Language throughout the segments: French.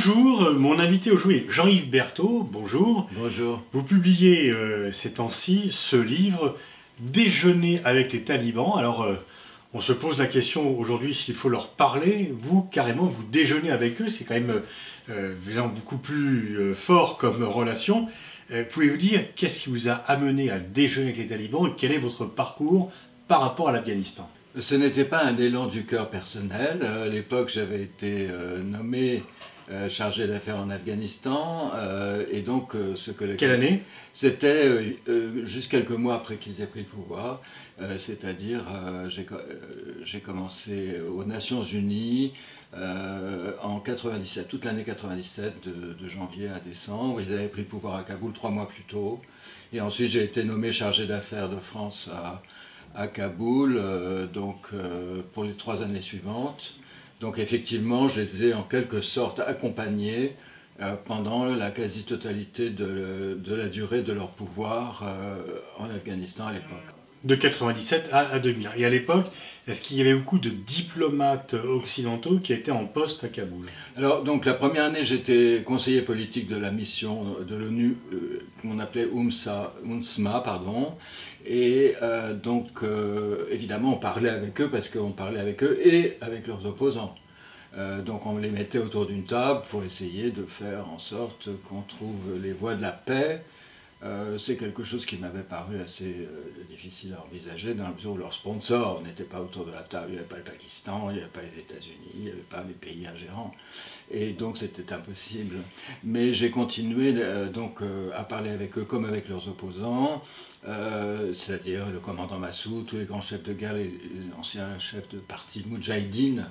Bonjour, mon invité aujourd'hui est Jean-Yves Berthaud. Bonjour. Bonjour. Vous publiez ces temps-ci ce livre Déjeuner avec les talibans. Alors, on se pose la question aujourd'hui s'il faut leur parler. Vous, carrément, vous déjeunez avec eux. C'est quand même évidemment beaucoup plus fort comme relation. Pouvez-vous dire qu'est-ce qui vous a amené à déjeuner avec les talibans et quel est votre parcours par rapport à l'Afghanistan? Ce n'était pas un élan du cœur personnel. À l'époque, j'avais été nommé chargé d'affaires en Afghanistan. Et donc, Quelle année? C'était juste quelques mois après qu'ils aient pris le pouvoir. C'est-à-dire, j'ai commencé aux Nations Unies en 97, toute l'année 97, de janvier à décembre. Ils avaient pris le pouvoir à Kaboul 3 mois plus tôt. Et ensuite, j'ai été nommé chargé d'affaires de France à Kaboul, pour les 3 années suivantes. Donc effectivement, je les ai en quelque sorte accompagnés pendant la quasi-totalité de la durée de leur pouvoir en Afghanistan à l'époque. De 97 à 2001. Et à l'époque, est-ce qu'il y avait beaucoup de diplomates occidentaux qui étaient en poste à Kaboul? Alors, donc la première année, j'étais conseiller politique de la mission de l'ONU qu'on appelait UNSMA, pardon. Et évidemment, on parlait avec eux parce qu'on parlait avec eux et avec leurs opposants. Donc on les mettait autour d'une table pour essayer de faire en sorte qu'on trouve les voies de la paix. C'est quelque chose qui m'avait paru assez difficile à envisager dans la mesure où leurs sponsors n'étaient pas autour de la table. Il n'y avait pas le Pakistan, il n'y avait pas les États-Unis, il n'y avait pas les pays ingérants. Et donc c'était impossible. Mais j'ai continué à parler avec eux comme avec leurs opposants, c'est-à-dire le commandant Massoud, tous les grands chefs de guerre, les anciens chefs de parti Moudjahidine,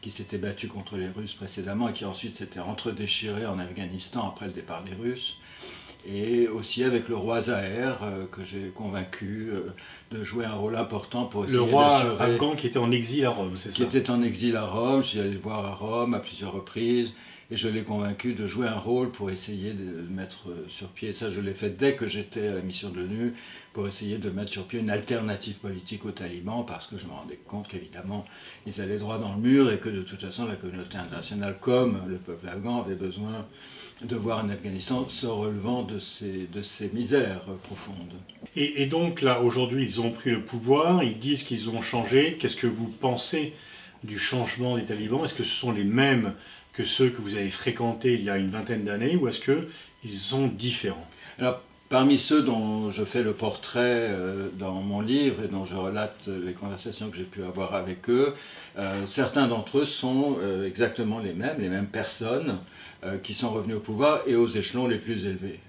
qui s'étaient battus contre les Russes précédemment et qui ensuite s'étaient entre-déchirés en Afghanistan après le départ des Russes. Et aussi avec le roi Zahir, que j'ai convaincu de jouer un rôle important pour essayer d'assurer... Le roi afghan qui était en exil à Rome, c'est ça? Qui était en exil à Rome, je suis allé le voir à Rome à plusieurs reprises, et je l'ai convaincu de jouer un rôle pour essayer de mettre sur pied, et ça je l'ai fait dès que j'étais à la mission de l'ONU, pour essayer de mettre sur pied une alternative politique aux talibans, parce que je me rendais compte qu'évidemment ils allaient droit dans le mur, et que de toute façon la communauté internationale, comme le peuple afghan, avait besoin de voir un Afghanistan se relevant de ces misères profondes. Et donc là, aujourd'hui, ils ont pris le pouvoir, ils disent qu'ils ont changé. Qu'est-ce que vous pensez du changement des talibans? Est-ce que ce sont les mêmes que ceux que vous avez fréquentés il y a une vingtaine d'années, ou est-ce qu'ils sont différents? Alors, parmi ceux dont je fais le portrait dans mon livre et dont je relate les conversations que j'ai pu avoir avec eux, certains d'entre eux sont exactement les mêmes personnes qui sont revenues au pouvoir et aux échelons les plus élevés.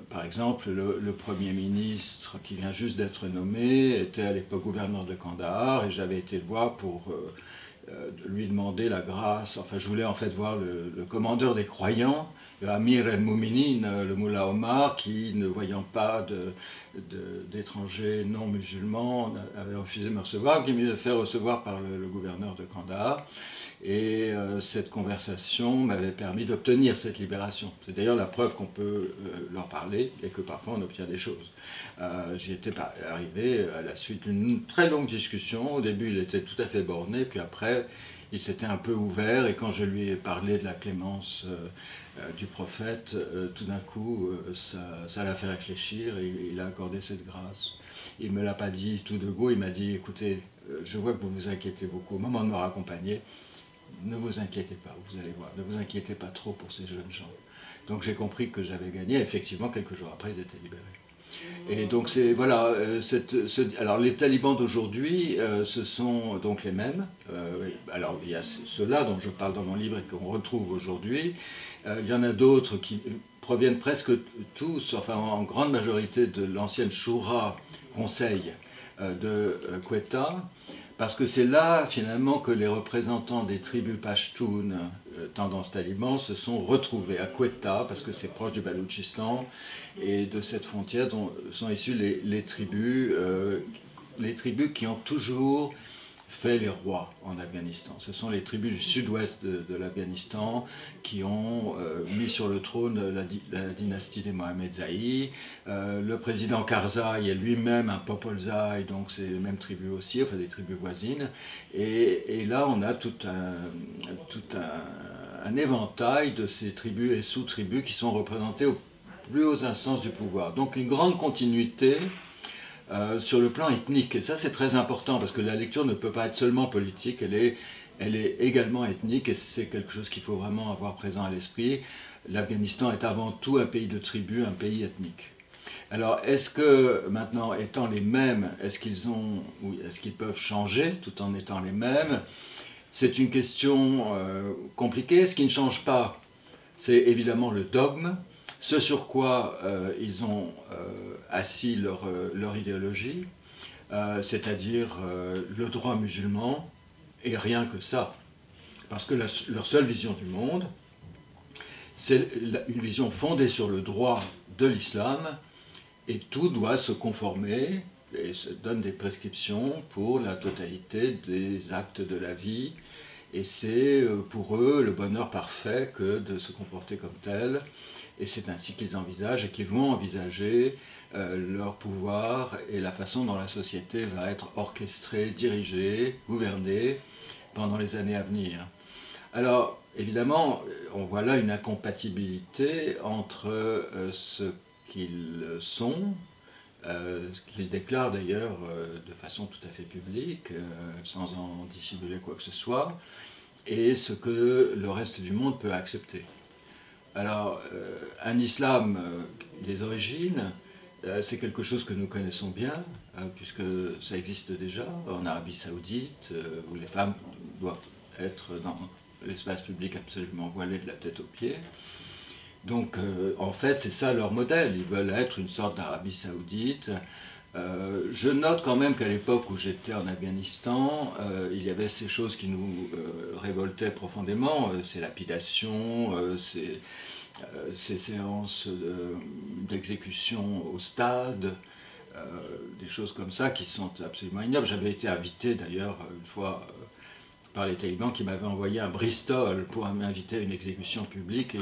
Par exemple, le Premier ministre qui vient juste d'être nommé était à l'époque gouverneur de Kandahar et j'avais été le voir pour lui demander la grâce. Enfin, je voulais en fait voir le commandeur des croyants, le Amir el-Mouminin, le Moullah Omar, qui, ne voyant pas d'étrangers non musulmans, avait refusé de me recevoir, qui m'a fait recevoir par le gouverneur de Kandahar. Et cette conversation m'avait permis d'obtenir cette libération. C'est d'ailleurs la preuve qu'on peut leur parler et que parfois on obtient des choses. J'y étais arrivé à la suite d'une très longue discussion. Au début, il était tout à fait borné, puis après, il s'était un peu ouvert. Et quand je lui ai parlé de la clémence du prophète, tout d'un coup, ça l'a fait réfléchir et il a accordé cette grâce. Il ne me l'a pas dit tout de go, il m'a dit, écoutez, je vois que vous vous inquiétez beaucoup. Au moment de me raccompagner, ne vous inquiétez pas, vous allez voir, ne vous inquiétez pas trop pour ces jeunes gens. Donc j'ai compris que j'avais gagné, effectivement, quelques jours après, ils étaient libérés. Et donc c'est, voilà, alors les talibans d'aujourd'hui, ce sont donc les mêmes. Alors il y a ceux-là dont je parle dans mon livre et qu'on retrouve aujourd'hui. Il y en a d'autres qui proviennent presque tous, enfin en grande majorité de l'ancienne Choura, conseil de Quetta. Parce que c'est là, finalement, que les représentants des tribus pashtunes, tendance taliban, se sont retrouvés à Quetta, parce que c'est proche du Baloutchistan, et de cette frontière dont sont issues les tribus qui ont toujours fait les rois en Afghanistan. Ce sont les tribus du sud-ouest de l'Afghanistan qui ont mis sur le trône la dynastie des Mohammedzai. Le président Karzai est lui-même un Popolzai, donc c'est les mêmes tribus aussi, enfin des tribus voisines. Et là, on a tout un un éventail de ces tribus et sous-tribus qui sont représentées aux plus hautes instances du pouvoir. Donc une grande continuité sur le plan ethnique. Et ça, c'est très important parce que la lecture ne peut pas être seulement politique, elle est également ethnique et c'est quelque chose qu'il faut vraiment avoir présent à l'esprit. L'Afghanistan est avant tout un pays de tribus, un pays ethnique. Alors, est-ce que, maintenant, étant les mêmes, est-ce qu'ils peuvent changer tout en étant les mêmes? C'est une question compliquée. Ce qui ne change pas, c'est évidemment le dogme, ce sur quoi ils ont assis leur idéologie, c'est-à-dire le droit musulman, et rien que ça. Parce que leur seule vision du monde, c'est une vision fondée sur le droit de l'islam, et tout doit se conformer, et se donne des prescriptions pour la totalité des actes de la vie, et c'est pour eux le bonheur parfait que de se comporter comme tel, et c'est ainsi qu'ils envisagent et qu'ils vont envisager leur pouvoir et la façon dont la société va être orchestrée, dirigée, gouvernée pendant les années à venir. Alors, évidemment, on voit là une incompatibilité entre ce qu'ils sont, qu'ils déclarent d'ailleurs de façon tout à fait publique, sans en dissimuler quoi que ce soit, et ce que le reste du monde peut accepter. Alors, un islam des origines, c'est quelque chose que nous connaissons bien, puisque ça existe déjà en Arabie Saoudite, où les femmes doivent être dans l'espace public absolument voilées de la tête aux pieds. Donc, en fait, c'est ça leur modèle. Ils veulent être une sorte d'Arabie Saoudite. Je note quand même qu'à l'époque où j'étais en Afghanistan, il y avait ces choses qui nous révoltaient profondément, ces lapidations, ces séances d'exécution au stade, des choses comme ça qui sont absolument ignobles. J'avais été invité d'ailleurs une fois par les talibans qui m'avaient envoyé un Bristol pour m'inviter à une exécution publique.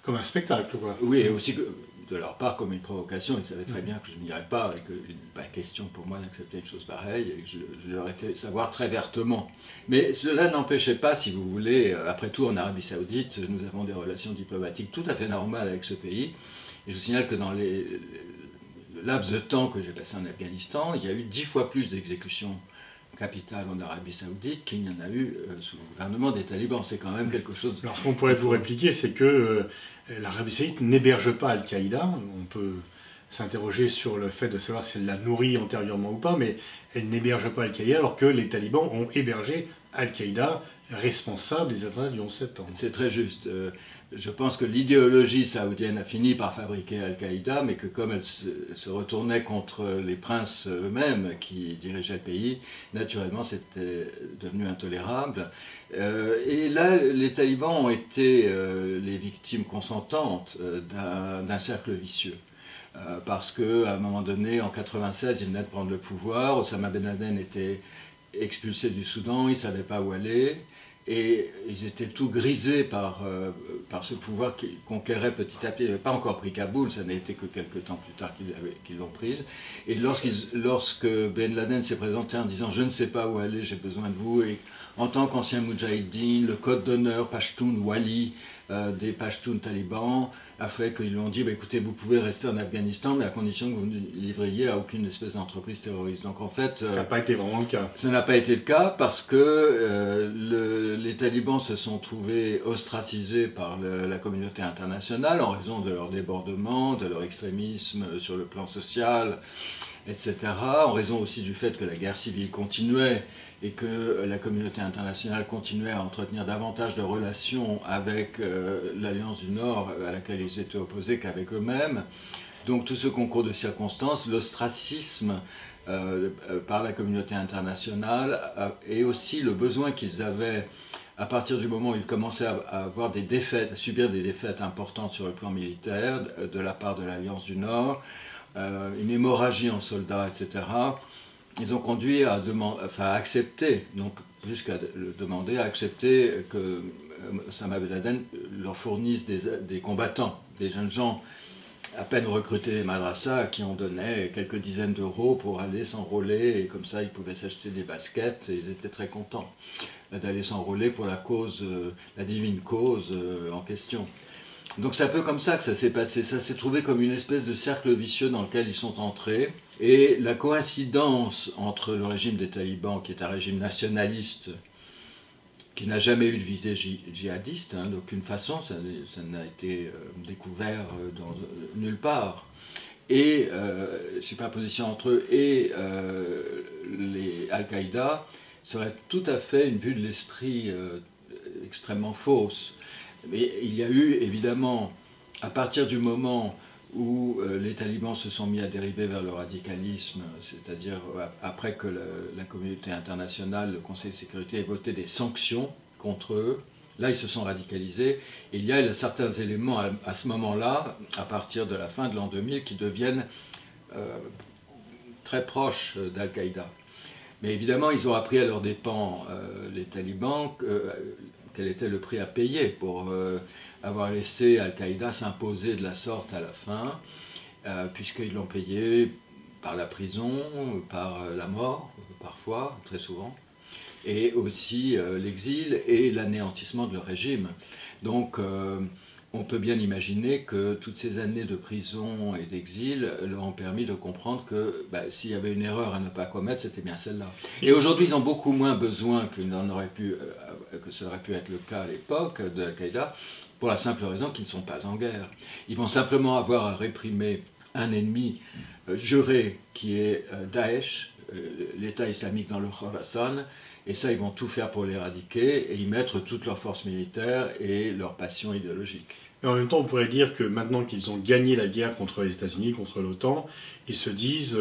Comme un spectacle, quoi. Oui, et aussi de leur part comme une provocation. Ils savaient très bien que je n'irais pas et qu'il n'était pas question pour moi d'accepter une chose pareille et que je leur ai fait savoir très vertement. Mais cela n'empêchait pas, si vous voulez, après tout en Arabie Saoudite, nous avons des relations diplomatiques tout à fait normales avec ce pays. Et je vous signale que dans le laps de temps que j'ai passé en Afghanistan, il y a eu 10 fois plus d'exécutions capitale en Arabie Saoudite qu'il n'y en a eu sous le gouvernement des talibans. C'est quand même quelque chose... Alors ce qu'on pourrait vous répliquer, c'est que l'Arabie Saoudite n'héberge pas Al-Qaïda. On peut s'interroger sur le fait de savoir si elle l'a nourri antérieurement ou pas, mais elle n'héberge pas Al-Qaïda alors que les talibans ont hébergé Al-Qaïda, responsable des attentats du 11 septembre. C'est très juste. Je pense que l'idéologie saoudienne a fini par fabriquer Al-Qaïda, mais que comme elle se retournait contre les princes eux-mêmes qui dirigeaient le pays, naturellement c'était devenu intolérable. Et là, les talibans ont été les victimes consentantes d'un cercle vicieux. Parce qu'à un moment donné, en 1996, ils venaient de prendre le pouvoir, Osama Ben Laden était expulsé du Soudan, ils ne savaient pas où aller. Et ils étaient tout grisés par ce pouvoir qu'ils conquéraient petit à petit. Ils n'avaient pas encore pris Kaboul, ça n'a été que quelques temps plus tard qu'ils l'ont prise. Et lorsque Ben Laden s'est présenté en disant « je ne sais pas où aller, j'ai besoin de vous », et en tant qu'ancien Moudjahidine, le code d'honneur Pashtun Wali des Pashtun talibans a fait qu'ils lui ont dit bah, « écoutez, vous pouvez rester en Afghanistan, mais à condition que vous ne livriez à aucune espèce d'entreprise terroriste ». Donc en fait... ça n'a pas été vraiment le cas. Ça n'a pas été le cas parce que les talibans se sont trouvés ostracisés par la communauté internationale en raison de leur débordement, de leur extrémisme sur le plan social, etc. En raison aussi du fait que la guerre civile continuait et que la communauté internationale continuait à entretenir davantage de relations avec l'Alliance du Nord à laquelle ils étaient opposés qu'avec eux-mêmes. Donc tout ce concours de circonstances, l'ostracisme par la communauté internationale et aussi le besoin qu'ils avaient à partir du moment où ils commençaient à avoir des défaites, à subir des défaites importantes sur le plan militaire de la part de l'Alliance du Nord, une hémorragie en soldats, etc. Ils ont conduit à accepter, donc plus qu'à le demander, à accepter que Osama Ben Laden leur fournisse des combattants, des jeunes gens à peine recruté des madrassas à qui on donnait quelques dizaines d'euros pour aller s'enrôler, et comme ça ils pouvaient s'acheter des baskets, et ils étaient très contents d'aller s'enrôler pour la cause, la divine cause en question. Donc c'est un peu comme ça que ça s'est passé, ça s'est trouvé comme une espèce de cercle vicieux dans lequel ils sont entrés, et la coïncidence entre le régime des talibans, qui est un régime nationaliste, qui n'a jamais eu de visée djihadiste, hein, d'aucune façon, ça n'a été découvert nulle part, et superposition entre eux et les Al-Qaïda serait tout à fait une vue de l'esprit extrêmement fausse. Mais il y a eu évidemment, à partir du moment où les talibans se sont mis à dériver vers le radicalisme, c'est-à-dire après que la communauté internationale, le Conseil de sécurité ait voté des sanctions contre eux, là ils se sont radicalisés. Et il y a certains éléments à ce moment-là, à partir de la fin de l'an 2000, qui deviennent très proches d'Al-Qaïda. Mais évidemment, ils ont appris à leurs dépens, les talibans, quel était le prix à payer pour avoir laissé Al-Qaïda s'imposer de la sorte à la fin, puisqu'ils l'ont payé par la prison, par la mort, parfois, très souvent, et aussi l'exil et l'anéantissement de leur régime. Donc, on peut bien imaginer que toutes ces années de prison et d'exil leur ont permis de comprendre que s'il y avait une erreur à ne pas commettre, c'était bien celle-là. Et aujourd'hui, ils ont beaucoup moins besoin que ça aurait pu être le cas à l'époque de Al-Qaïda, pour la simple raison qu'ils ne sont pas en guerre. Ils vont simplement avoir à réprimer un ennemi juré qui est Daesh, l'État islamique dans le Khorasan, et ça, ils vont tout faire pour l'éradiquer et y mettre toutes leurs forces militaires et leurs passions idéologiques. Mais en même temps, on pourrait dire que maintenant qu'ils ont gagné la guerre contre les États-Unis, contre l'OTAN, ils se disent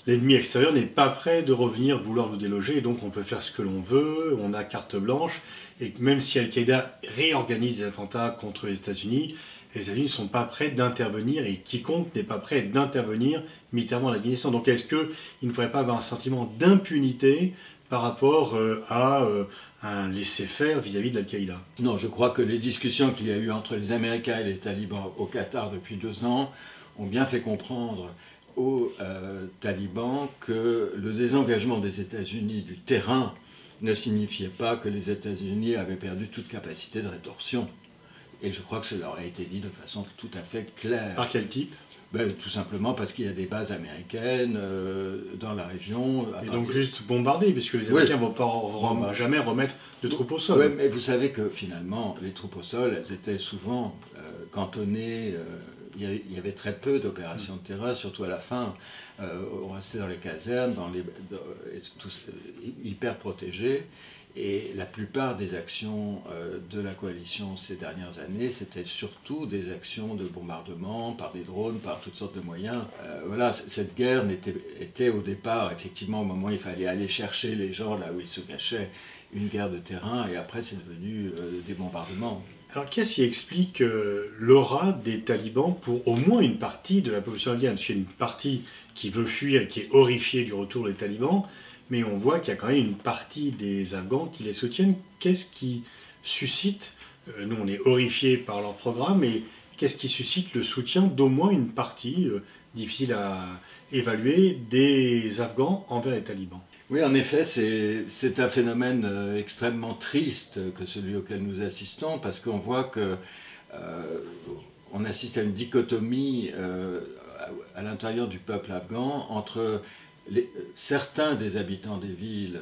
l'ennemi extérieur n'est pas prêt de revenir vouloir nous déloger, et donc on peut faire ce que l'on veut, on a carte blanche, et même si Al-Qaïda réorganise des attentats contre les États-Unis ne sont pas prêts d'intervenir, et quiconque n'est pas prêt d'intervenir militairement à l'Afghanistan. Donc est-ce qu'il ne faudrait pas avoir un sentiment d'impunité par rapport à un laisser-faire vis-à-vis de l'Al-Qaïda? Non, je crois que les discussions qu'il y a eu entre les Américains et les talibans au Qatar depuis 2 ans ont bien fait comprendre aux talibans que le désengagement des États-Unis du terrain ne signifiait pas que les États-Unis avaient perdu toute capacité de rétorsion. Et je crois que cela leur a été dit de façon tout à fait claire. Par quel type? Tout simplement parce qu'il y a des bases américaines dans la région. Et donc juste bombarder, puisque les Américains ne vont jamais remettre de troupes au sol. Oui, mais vous savez que finalement, les troupes au sol, elles étaient souvent cantonnées. Il y avait très peu d'opérations de terrain, surtout à la fin. On restait dans les casernes, hyper protégés. Et la plupart des actions de la coalition ces dernières années, c'était surtout des actions de bombardement par des drones, par toutes sortes de moyens. Voilà, cette guerre était au départ, effectivement, au moment où il fallait aller chercher les gens là où ils se cachaient, une guerre de terrain, et après c'est devenu des bombardements. Alors qu'est-ce qui explique l'aura des talibans pour au moins une partie de la population afghane? Parce qu'il y a une partie qui veut fuir et qui est horrifiée du retour des talibans, mais on voit qu'il y a quand même une partie des Afghans qui les soutiennent. Qu'est-ce qui suscite, nous on est horrifiés par leur programme, mais qu'est-ce qui suscite le soutien d'au moins une partie, difficile à évaluer, des Afghans envers les talibans? Oui, en effet, c'est un phénomène extrêmement triste que celui auquel nous assistons, parce qu'on voit que on assiste à une dichotomie à l'intérieur du peuple afghan entre certains des habitants des villes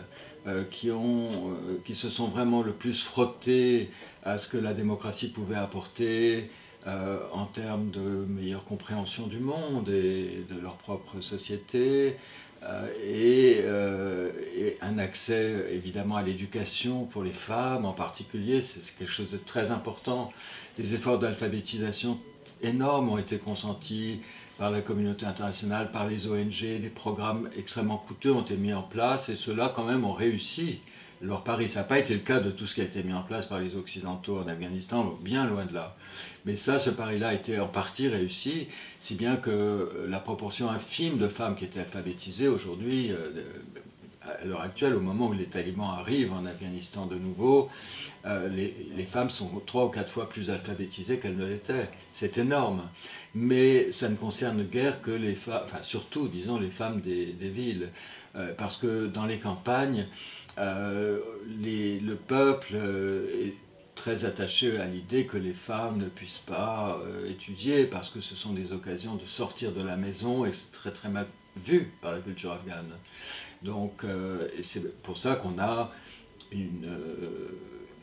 qui se sont vraiment le plus frottés à ce que la démocratie pouvait apporter en termes de meilleure compréhension du monde et de leur propre société, et un accès évidemment à l'éducation pour les femmes en particulier, c'est quelque chose de très important. Des efforts d'alphabétisation énormes ont été consentis par la communauté internationale, par les ONG, des programmes extrêmement coûteux ont été mis en place, et ceux-là quand même ont réussi leur pari. Ça n'a pas été le cas de tout ce qui a été mis en place par les Occidentaux en Afghanistan, bien loin de là. Mais ça, ce pari-là a été en partie réussi, si bien que la proportion infime de femmes qui étaient alphabétisées aujourd'hui à l'heure actuelle, au moment où les talibans arrivent en Afghanistan de nouveau, les femmes sont 3 ou 4 fois plus alphabétisées qu'elles ne l'étaient. C'est énorme. Mais ça ne concerne guère que les femmes, enfin surtout, disons, les femmes des villes. Parce que dans les campagnes, le peuple est très attaché à l'idée que les femmes ne puissent pas étudier parce que ce sont des occasions de sortir de la maison et c'est très très mal vu par la culture afghane. Donc c'est pour ça qu'on a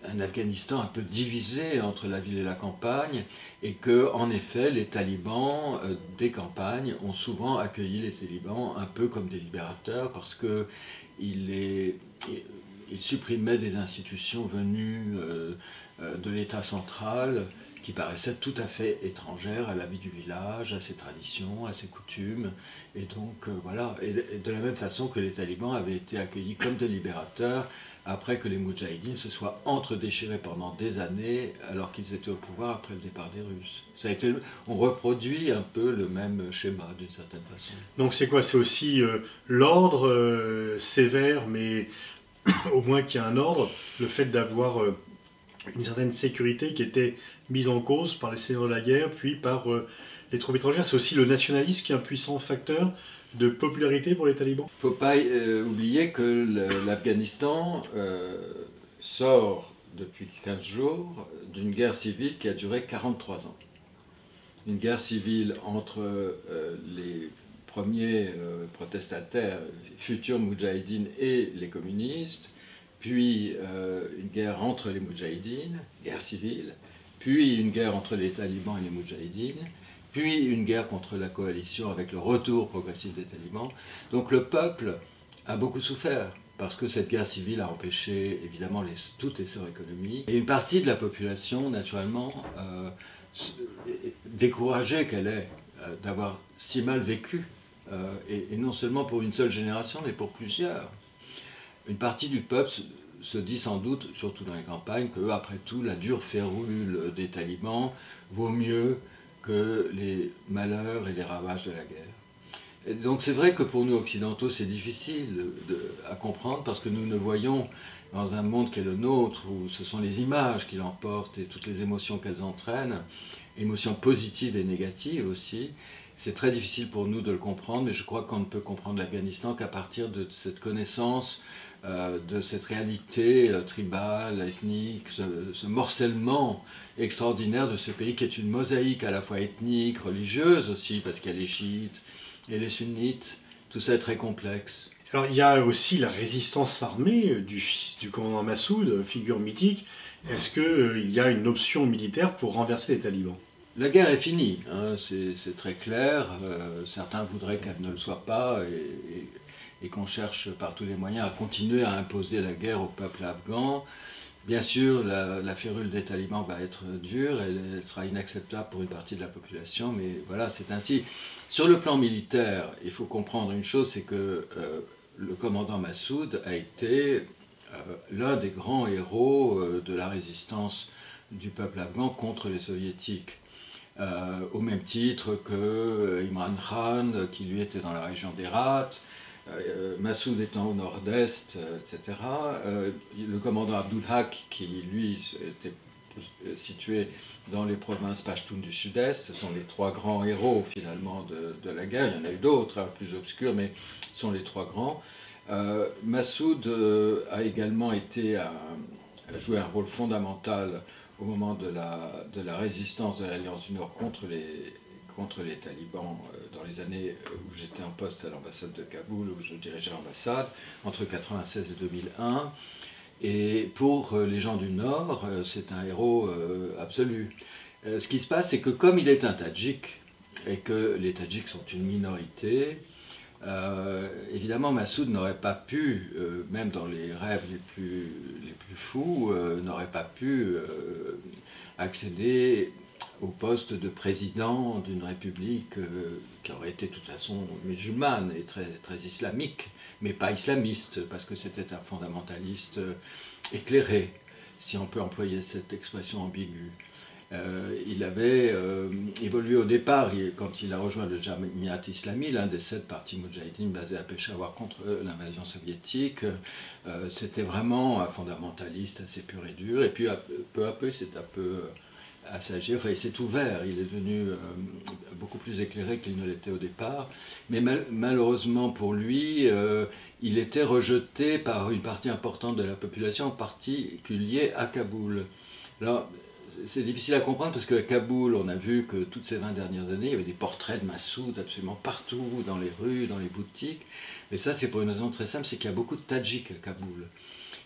un Afghanistan un peu divisé entre la ville et la campagne et que, en effet, les talibans des campagnes ont souvent accueilli les talibans un peu comme des libérateurs parce qu'ils supprimaient des institutions venues de l'État central qui paraissaient tout à fait étrangères à la vie du village, à ses traditions, à ses coutumes. Et donc, voilà. Et de la même façon que les talibans avaient été accueillis comme des libérateurs après que les moudjahidines se soient entre-déchirés pendant des années alors qu'ils étaient au pouvoir après le départ des Russes. On reproduit un peu le même schéma d'une certaine façon. Donc c'est quoi? C'est aussi l'ordre sévère, mais au moins qu'il y a un ordre, le fait d'avoir une certaine sécurité qui était mise en cause par les seigneurs de la guerre, puis par les troupes étrangères. C'est aussi le nationalisme qui est un puissant facteur de popularité pour les talibans. Il ne faut pas oublier que l'Afghanistan sort depuis 15 jours d'une guerre civile qui a duré 43 ans. Une guerre civile entre les premiers protestataires, futurs moudjahidines et les communistes, puis une guerre entre les moudjahidines, guerre civile, puis une guerre entre les talibans et les moudjahidines, puis une guerre contre la coalition avec le retour progressif des talibans. Donc le peuple a beaucoup souffert, parce que cette guerre civile a empêché évidemment tout essor économique. Et une partie de la population, naturellement, découragée qu'elle est d'avoir si mal vécu, et non seulement pour une seule génération, mais pour plusieurs. Une partie du peuple se dit sans doute, surtout dans les campagnes, que après tout, la dure férule des talibans vaut mieux que les malheurs et les ravages de la guerre. Et donc c'est vrai que pour nous occidentaux, c'est difficile à comprendre parce que nous ne voyons dans un monde qui est le nôtre, où ce sont les images qui l'emportent et toutes les émotions qu'elles entraînent, émotions positives et négatives aussi. C'est très difficile pour nous de le comprendre, mais je crois qu'on ne peut comprendre l'Afghanistan qu'à partir de cette connaissance de cette réalité tribale, ethnique, ce morcellement extraordinaire de ce pays qui est une mosaïque à la fois ethnique, religieuse aussi, parce qu'il y a les chiites et les sunnites, tout ça est très complexe. Alors il y a aussi la résistance armée du fils du commandant Massoud, figure mythique. Est-ce qu'il y a une option militaire pour renverser les talibans? La guerre est finie, hein, c'est très clair. Certains voudraient qu'elle ne le soit pas et qu'on cherche par tous les moyens à continuer à imposer la guerre au peuple afghan. Bien sûr, la férule des talibans va être dure, elle sera inacceptable pour une partie de la population, mais voilà, c'est ainsi. Sur le plan militaire, il faut comprendre une chose, c'est que le commandant Massoud a été l'un des grands héros de la résistance du peuple afghan contre les soviétiques. Au même titre que Imran Khan, qui lui était dans la région d'Herat, Massoud étant au nord-est, etc. Le commandant Abdul Haq, qui lui était situé dans les provinces pashtunes du sud-est, ce sont les 3 grands héros finalement de la guerre. Il y en a eu d'autres, hein, plus obscurs, mais ce sont les 3 grands. Massoud a également a joué un rôle fondamental au moment de la résistance de l'Alliance du Nord contre les talibans dans les années où j'étais en poste à l'ambassade de Kaboul, où je dirigeais l'ambassade, entre 1996 et 2001. Et pour les gens du Nord, c'est un héros absolu. Ce qui se passe, c'est que comme il est un Tadjik, et que les Tadjiks sont une minorité, évidemment Massoud n'aurait pas pu, même dans les rêves les plus fous, n'aurait pas pu accéder au poste de président d'une république qui aurait été de toute façon musulmane et très, très islamique, mais pas islamiste, parce que c'était un fondamentaliste éclairé, si on peut employer cette expression ambiguë. Il avait évolué au départ, quand il a rejoint le Jamiat Islami, l'un des 7 partis moudjahidines basés à Peshawar contre l'invasion soviétique. C'était vraiment un fondamentaliste assez pur et dur. Et puis peu à peu, il s'est un peu assagi, enfin il s'est ouvert, il est devenu beaucoup plus éclairé qu'il ne l'était au départ. Mais malheureusement pour lui, il était rejeté par une partie importante de la population, en particulier à Kaboul. Alors, c'est difficile à comprendre parce qu'à Kaboul, on a vu que toutes ces 20 dernières années, il y avait des portraits de Massoud absolument partout, dans les rues, dans les boutiques. Et ça, c'est pour une raison très simple, c'est qu'il y a beaucoup de Tadjiks à Kaboul.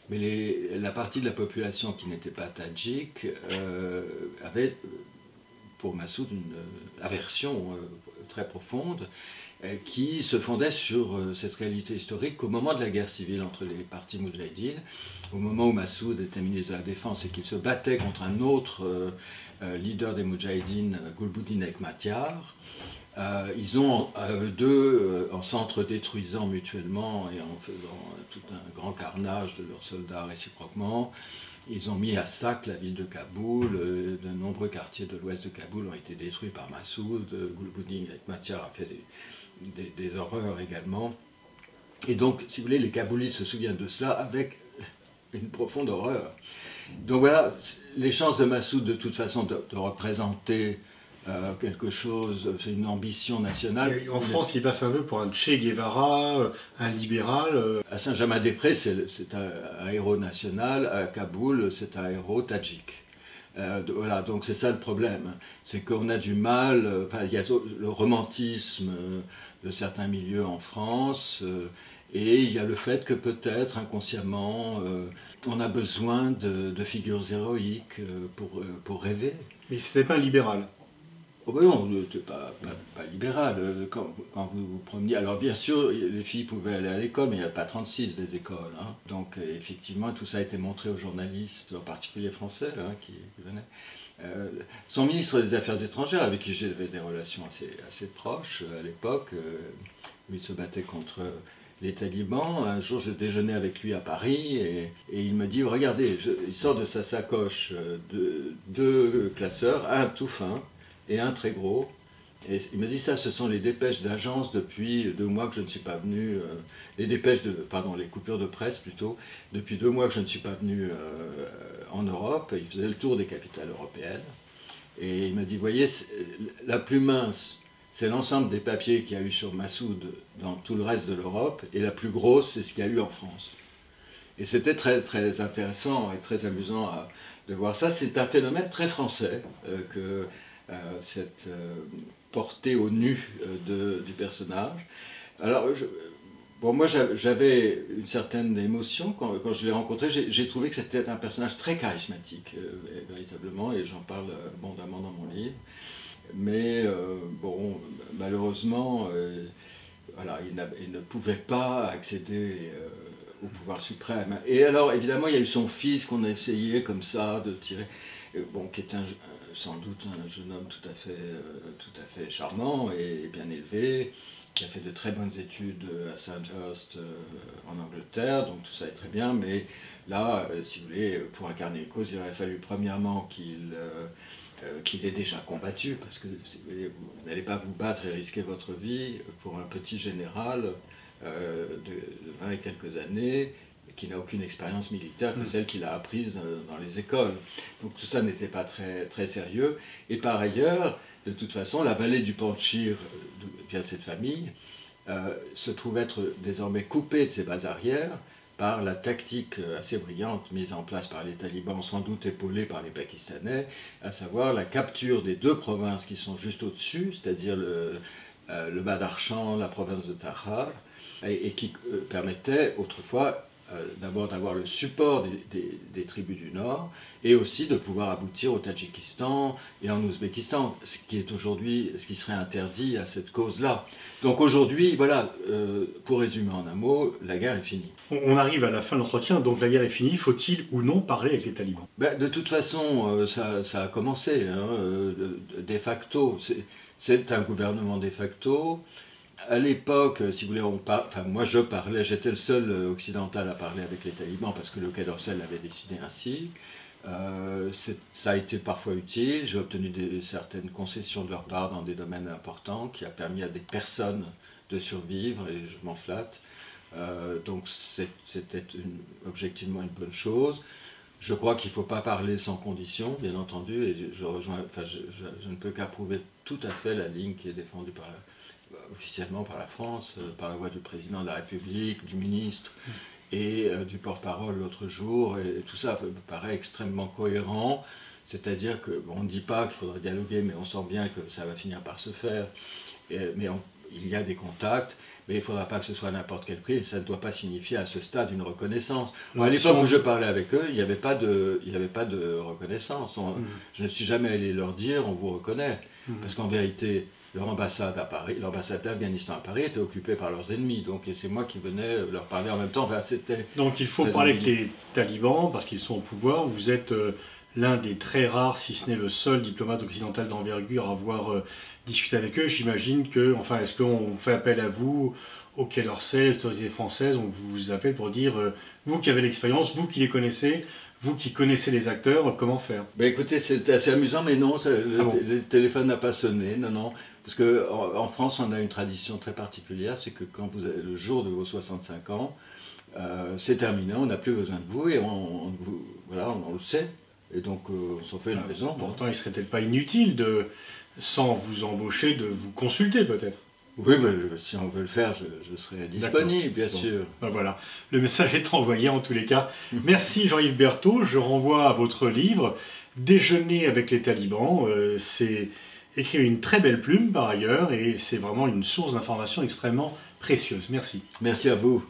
Mais la partie de la population qui n'était pas tadjik avait pour Massoud une aversion très profonde qui se fondait sur cette réalité historique qu'au moment de la guerre civile entre les partis moudjahidines, au moment où Massoud était ministre de la Défense et qu'il se battait contre un autre leader des moudjahidines, Gulbuddin Hekmatyar, ils ont, eux deux, en s'entre-détruisant mutuellement et en faisant tout un grand carnage de leurs soldats réciproquement, ils ont mis à sac la ville de Kaboul. De nombreux quartiers de l'ouest de Kaboul ont été détruits par Massoud. Gulbuddin Hekmatyar a fait des horreurs également. Et donc, si vous voulez, les Kaboulis se souviennent de cela avec une profonde horreur. Donc voilà, les chances de Massoud, de toute façon, de représenter quelque chose, c'est une ambition nationale. En France, il passe un peu pour un Che Guevara, un libéral. À Saint-Germain-des-Prés, c'est un héros national. À Kaboul, c'est un héros tadjik. Voilà, donc c'est ça le problème. C'est qu'on a du mal. Il y a le romantisme de certains milieux en France. Et il y a le fait que peut-être inconsciemment, on a besoin de figures héroïques pour rêver. Mais c'était pas un libéral. Oh ben non, vous n'êtes pas libéral. Quand vous vous promeniez, alors bien sûr, les filles pouvaient aller à l'école, mais il n'y a pas 36 des écoles. Hein. Donc effectivement, tout ça a été montré aux journalistes, en particulier français, hein, qui venaient. Son ministre des Affaires étrangères, avec qui j'avais des relations assez proches à l'époque, où il se battait contre les talibans. Un jour, je déjeunais avec lui à Paris et il me dit, regardez, il sort de sa sacoche deux classeurs, un tout fin et un très gros. Et il me dit, ça, ce sont les dépêches d'agence depuis 2 mois que je ne suis pas venu, les coupures de presse plutôt, depuis 2 mois que je ne suis pas venu en Europe. Il faisait le tour des capitales européennes. Et il m'a dit, voyez, la plus mince, c'est l'ensemble des papiers qu'il y a eu sur Massoud dans tout le reste de l'Europe, et la plus grosse, c'est ce qu'il y a eu en France. Et c'était très, très intéressant et très amusant de voir ça. C'est un phénomène très français, cette portée au nu du personnage. Alors, moi j'avais une certaine émotion quand je l'ai rencontré. J'ai trouvé que c'était un personnage très charismatique, véritablement, et j'en parle abondamment dans mon livre. Mais malheureusement, voilà, il ne pouvait pas accéder au pouvoir suprême. Et alors, évidemment, il y a eu son fils qu'on a essayé comme ça de tirer, qui est sans doute un jeune homme tout à fait charmant et bien élevé, qui a fait de très bonnes études à Sandhurst en Angleterre, donc tout ça est très bien, mais là, si vous voulez, pour incarner une cause, il aurait fallu premièrement qu'il ait déjà combattu, parce que vous n'allez pas vous battre et risquer votre vie pour un petit général de 20 et quelques années, qui n'a aucune expérience militaire que celle qu'il a apprise dans les écoles. Donc tout ça n'était pas très, très sérieux. Et par ailleurs, de toute façon, la vallée du Panjshir, d'où vient cette famille, se trouve être désormais coupée de ses bases arrières par la tactique assez brillante mise en place par les talibans, sans doute épaulée par les Pakistanais, à savoir la capture des 2 provinces qui sont juste au-dessus, c'est-à-dire le Badakhshan, la province de Tahar, et qui permettait autrefois d'abord d'avoir le support des tribus du Nord, et aussi de pouvoir aboutir au Tadjikistan et en Ouzbékistan, ce qui serait interdit à cette cause-là. Donc aujourd'hui, voilà, pour résumer en un mot, la guerre est finie. On arrive à la fin de l'entretien, donc la guerre est finie. Faut-il ou non parler avec les talibans? De toute façon, ça a commencé, hein, de facto. C'est un gouvernement de facto. À l'époque, si vous voulez, moi je parlais, j'étais le seul occidental à parler avec les talibans parce que le Quai d'Orsay l'avait décidé ainsi. Ça a été parfois utile, j'ai obtenu certaines concessions de leur part dans des domaines importants qui a permis à des personnes de survivre et je m'en flatte. Donc c'était objectivement une bonne chose. Je crois qu'il ne faut pas parler sans condition, bien entendu, et je ne peux qu'approuver tout à fait la ligne qui est défendue officiellement par la France, par la voix du président de la République, du ministre et du porte-parole l'autre jour, et tout ça me paraît extrêmement cohérent, c'est-à-dire qu'on ne dit pas qu'il faudrait dialoguer, mais on sent bien que ça va finir par se faire, il y a des contacts, mais il ne faudra pas que ce soit à n'importe quel prix, et ça ne doit pas signifier à ce stade une reconnaissance. À l'époque où je parlais avec eux, il n'y avait pas de reconnaissance. Je ne suis jamais allé leur dire « on vous reconnaît », parce qu'en vérité, leur ambassade à Paris, l'ambassade d'Afghanistan à Paris était occupée par leurs ennemis, donc et c'est moi qui venais leur parler en même temps. Enfin, donc il faut parler avec les talibans, parce qu'ils sont au pouvoir. Vous êtes l'un des très rares, si ce n'est le seul diplomate occidental d'envergure à avoir discuté avec eux. J'imagine que, enfin, est-ce qu'on fait appel à vous, au Quai d'Orsay, aux autorités françaises, on vous appelle pour dire, vous qui avez l'expérience, vous qui les connaissez, vous qui connaissez les acteurs, comment faire? Ben écoutez, c'est assez amusant, mais non, le téléphone n'a pas sonné, non. Parce qu'en France, on a une tradition très particulière, c'est que quand vous avez le jour de vos 65 ans, c'est terminé, on n'a plus besoin de vous, et voilà, on le sait. Et donc, on s'en fait une raison. Pourtant, il ne serait peut-être pas inutile, sans vous embaucher, de vous consulter peut-être. Oui, mais si on veut le faire, je serai disponible, bien sûr. Ben voilà, le message est envoyé en tous les cas. Merci Jean-Yves Berthaud, je renvoie à votre livre « Déjeuner avec les talibans ». C'est écrit une très belle plume par ailleurs et c'est vraiment une source d'information extrêmement précieuse. Merci. Merci à vous.